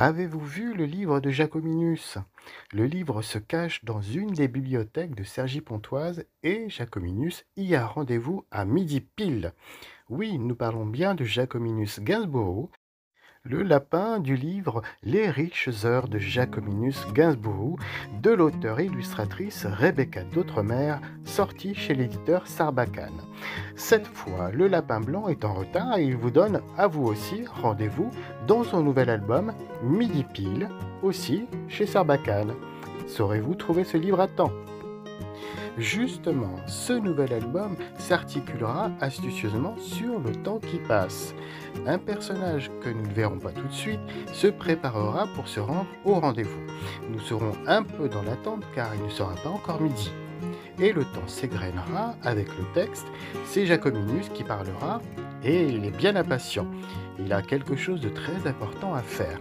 Avez-vous vu le livre de Jacominus? Le livre se cache dans une des bibliothèques de Cergy-Pontoise et Jacominus y a rendez-vous à midi pile. Oui, nous parlons bien de Jacominus Gainsborough, le lapin du livre Les riches heures de Jacominus Gainsborough de l'auteure et illustratrice Rebecca d'Outremer, sorti chez l'éditeur Sarbacane. Cette fois, le lapin blanc est en retard et il vous donne à vous aussi rendez-vous dans son nouvel album Midi Pile, aussi chez Sarbacane. Saurez-vous trouver ce livre à temps? Justement, ce nouvel album s'articulera astucieusement sur le temps qui passe. Un personnage que nous ne verrons pas tout de suite se préparera pour se rendre au rendez-vous. Nous serons un peu dans l'attente car il ne sera pas encore midi. Et le temps s'égrènera avec le texte. C'est Jacominus qui parlera et il est bien impatient. Il a quelque chose de très important à faire.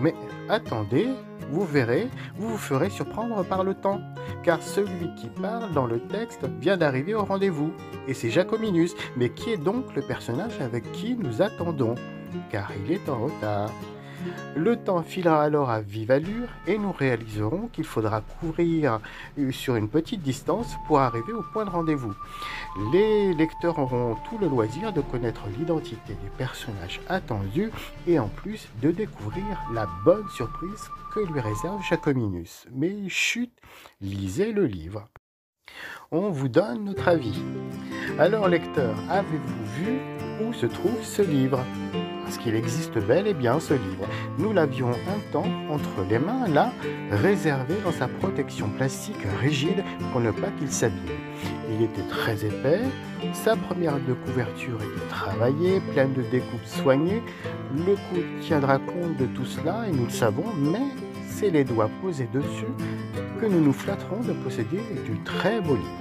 Mais attendez, vous verrez, vous vous ferez surprendre par le temps, car celui qui parle dans le texte vient d'arriver au rendez-vous, et c'est Jacominus. Mais qui est donc le personnage avec qui nous attendons? Car il est en retard. Le temps filera alors à vive allure et nous réaliserons qu'il faudra courir sur une petite distance pour arriver au point de rendez-vous. Les lecteurs auront tout le loisir de connaître l'identité du personnage attendu et en plus de découvrir la bonne surprise que lui réserve Jacominus. Mais chut, lisez le livre. On vous donne notre avis. Alors lecteur, avez-vous vu où se trouve ce livre? Parce qu'il existe bel et bien ce livre. Nous l'avions un temps entre les mains, là, réservé dans sa protection plastique rigide pour ne pas qu'il s'abîme. Il était très épais, sa première de couverture était travaillée, pleine de découpes soignées. Le coude tiendra compte de tout cela et nous le savons, mais c'est les doigts posés dessus que nous nous flatterons de posséder du très beau livre.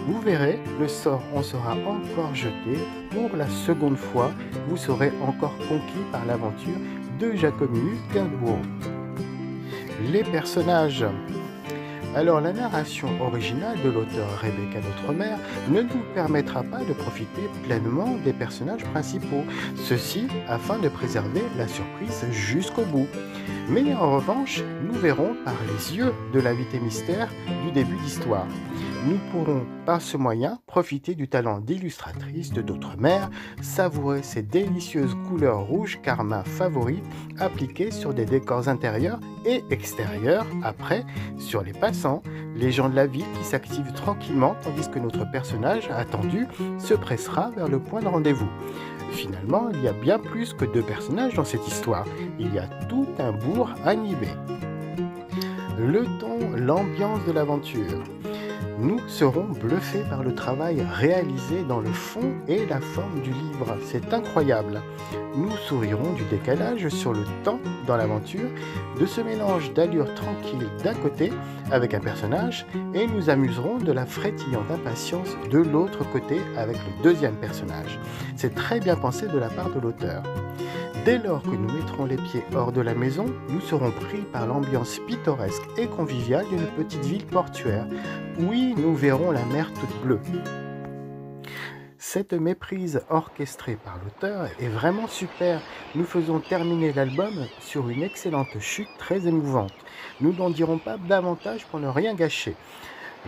Vous verrez, le sort en sera encore jeté. Pour la seconde fois, vous serez encore conquis par l'aventure de Jacominus Gainsborough. Les personnages. Alors la narration originale de l'auteur Rebecca d'Outremer ne nous permettra pas de profiter pleinement des personnages principaux, ceci afin de préserver la surprise jusqu'au bout. Mais en revanche, nous verrons par les yeux de l'invité mystère du début d'histoire. Nous pourrons par ce moyen profiter du talent d'illustratrice de d'Outremer, savourer ces délicieuses couleurs rouges karma favorites appliquées sur des décors intérieurs et extérieurs, après sur les passants, les gens de la ville qui s'activent tranquillement tandis que notre personnage attendu se pressera vers le point de rendez-vous. Finalement, il y a bien plus que deux personnages dans cette histoire, il y a tout un bourg animé. Le ton, l'ambiance de l'aventure. Nous serons bluffés par le travail réalisé dans le fond et la forme du livre. C'est incroyable. Nous sourirons du décalage sur le temps dans l'aventure, de ce mélange d'allure tranquille d'un côté avec un personnage, et nous amuserons de la frétillante impatience de l'autre côté avec le deuxième personnage. C'est très bien pensé de la part de l'auteur. Dès lors que nous mettrons les pieds hors de la maison, nous serons pris par l'ambiance pittoresque et conviviale d'une petite ville portuaire. Oui, nous verrons la mer toute bleue. Cette méprise orchestrée par l'auteur est vraiment super. Nous faisons terminer l'album sur une excellente chute très émouvante. Nous n'en dirons pas davantage pour ne rien gâcher.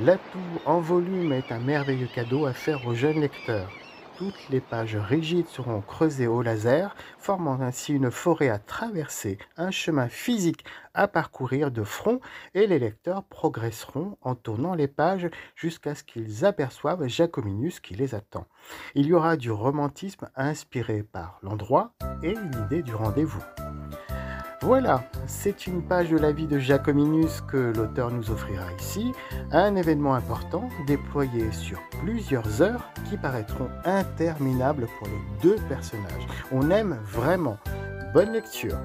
L'atout en volume est un merveilleux cadeau à faire aux jeunes lecteurs. Toutes les pages rigides seront creusées au laser, formant ainsi une forêt à traverser, un chemin physique à parcourir de front, et les lecteurs progresseront en tournant les pages jusqu'à ce qu'ils aperçoivent Jacominus qui les attend. Il y aura du romantisme inspiré par l'endroit et l'idée du rendez-vous. Voilà, c'est une page de la vie de Jacominus que l'auteur nous offrira ici, un événement important déployé sur plusieurs heures qui paraîtront interminables pour les deux personnages. On aime vraiment. Bonne lecture.